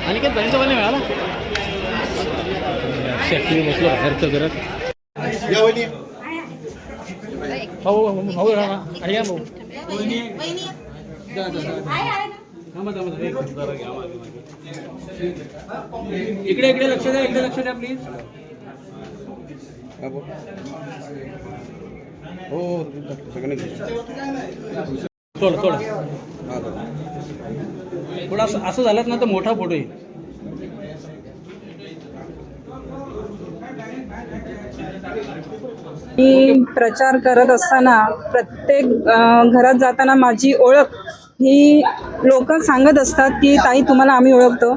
आणि काय जायचं पण मिळाला शेती बसलो बाहेरचं करत भाऊ भाऊ आहे भाऊ इकडे इकडे लक्ष द्या, इकडे लक्ष द्या प्लीज. हो थोडं थोडं थोडं असं झालं ना तर मोठा फोटो येईल. मी प्रचार करत असताना प्रत्येक घरात जाताना माझी ओळख ही लोक सांगत असतात की ताई तुम्हाला आम्ही ओळखतो.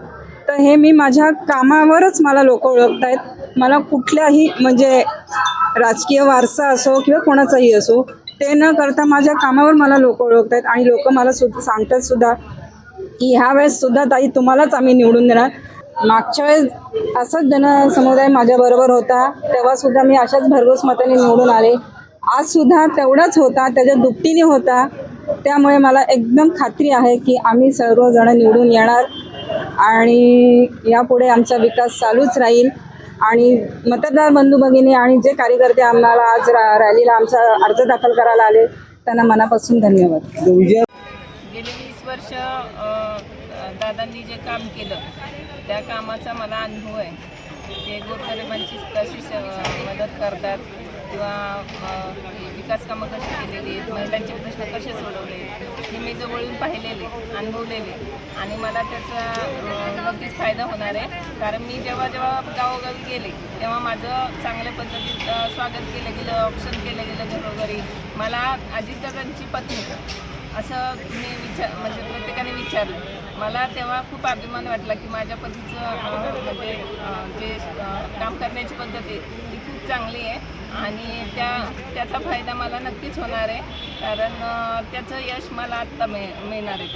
तर हे मी माझ्या कामावरच मला लोक ओळखत आहेत. मला कुठल्याही म्हणजे राजकीय वारसा असो किंवा कोणाचाही असो ते न करता माझ्या कामावर मला लोक ओळखत आहेत. आणि लोक मला सांगतात सुद्धा की ह्या वेळेस सुद्धा ताई तुम्हालाच आम्ही निवडून देणार. मागच्या वेळेस असाच जनसमुदाय माझ्याबरोबर होता, तेव्हा सुद्धा मी अशाच भरघोस मताने निवडून आले. आज सुद्धा तेवढाच होता, त्याच्या दुपटीने होता. त्यामुळे मला एकदम खात्री आहे की आम्ही सर्वजण निवडून येणार आणि यापुढे आमचा विकास चालूच राहील. आणि मतदार बंधू भगिनी आणि जे कार्यकर्ते आम्हाला आज रॅलीला आमचा अर्ज दाखल करायला आले त्यांना मनापासून धन्यवाद. गेली 20 वर्ष दादांनी जे काम केलं त्या कामाचा मला अनुभव आहे. ते गोरगरिबांची कशी मदत करतात किंवा विकास कामं कशी केलेली आहेत, महिलांचे प्रश्न कसे सोडवले हे मी जवळून पाहिलेले, अनुभवलेले आणि मला त्याचा नक्कीच फायदा होणार आहे. कारण मी जेव्हा गावोगावी गेले तेव्हा माझं चांगल्या पद्धतीत स्वागत केलं गेलं, ऑप्शन केलं गेलं घरोघरी. मला अजितदादांची पत्नी असं मी म्हणजे प्रत्येकाने विचारलं. मला तेव्हा खूप अभिमान वाटला की माझ्या पतीचं म्हणजे जे काम करण्याची पद्धत आहे ती खूप चांगली आहे आणि त्याचा फायदा मला नक्कीच होणार आहे. कारण त्याचं यश मला आत्ता मिळणार आहे.